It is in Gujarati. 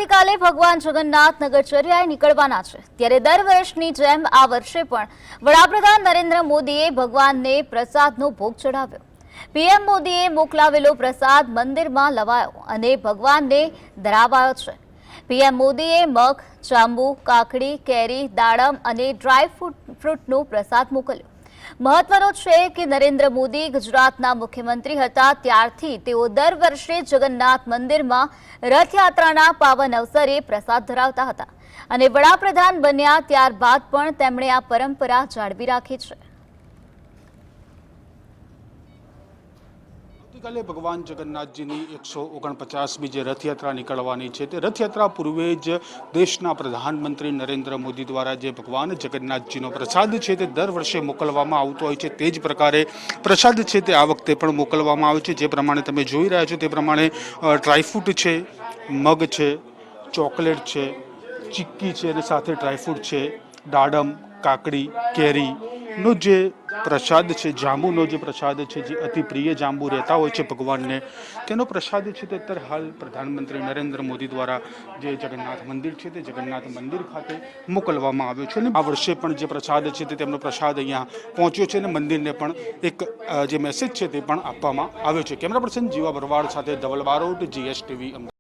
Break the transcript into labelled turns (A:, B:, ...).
A: આવતીકાલે ભગવાન જગન્નાથ નગરચર્યાએ નીકળવાના છે ત્યારે દર વર્ષની જેમ આ વર્ષે પણ વડાપ્રધાન નરેન્દ્ર મોદીએ ભગવાનને પ્રસાદનો ભોગ ચડાવ્યો। પીએમ મોદીએ મોકલાવેલો પ્રસાદ મંદિરમાં લવાયો અને ભગવાનને ધરાવાયો છે। પીએમ મોદીએ મગ, જાંબુ, કાકડી, કેરી, દાડમ અને ડ્રાય ફ્રૂટનો પ્રસાદ મોકલ્યો। મહત્વનું છે કે નરેન્દ્ર મોદી ગુજરાતના મુખ્યમંત્રી હતા ત્યારથી તેઓ દર વર્ષે જગન્નાથ મંદિરમાં રથયાત્રાના પાવન અવસરે પ્રસાદ ધરાવતા હતા અને વડાપ્રધાન બન્યા ત્યારબાદ પણ તેમણે આ પરંપરા જાળવી રાખી છે।
B: આવતીકાલે ભગવાન જગન્નાથજીની 149મી જે રથયાત્રા નીકળવાની છે તે રથયાત્રા પૂર્વે જ દેશના પ્રધાનમંત્રી નરેન્દ્ર મોદી દ્વારા જે ભગવાન જગન્નાથજીનો પ્રસાદ છે તે દર વર્ષે મોકલવામાં આવતો હોય છે તે જ પ્રકારે પ્રસાદ છે તે આ વખતે પણ મોકલવામાં આવે છે। જે પ્રમાણે તમે જોઈ રહ્યા છો તે પ્રમાણે ડ્રાયફ્રૂટ છે, મગ છે, ચોકલેટ છે, ચીક્કી છે અને સાથે ડ્રાયફ્રૂટ છે, દાડમ, કાકડી, કેરીનો જે પ્રસાદ છે, જાંબુનો જે પ્રસાદ છે, જે અતિ પ્રિય જાંબુ રહેતા હોય છે ભગવાનને, તેનો પ્રસાદ છે તે અત્યારે હાલ પ્રધાનમંત્રી નરેન્દ્ર મોદી દ્વારા જે જગન્નાથ મંદિર છે તે જગન્નાથ મંદિર ખાતે મોકલવામાં આવ્યો છે અને આ વર્ષે પણ જે પ્રસાદ છે તે તેમનો પ્રસાદ અહીંયા પહોંચ્યો છે અને મંદિરને પણ એક જે મેસેજ છે તે પણ આપવામાં આવ્યો છે। કેમેરા પર્સન જીવા ભરવાડ સાથે ધવલ બારોટ, GSTV।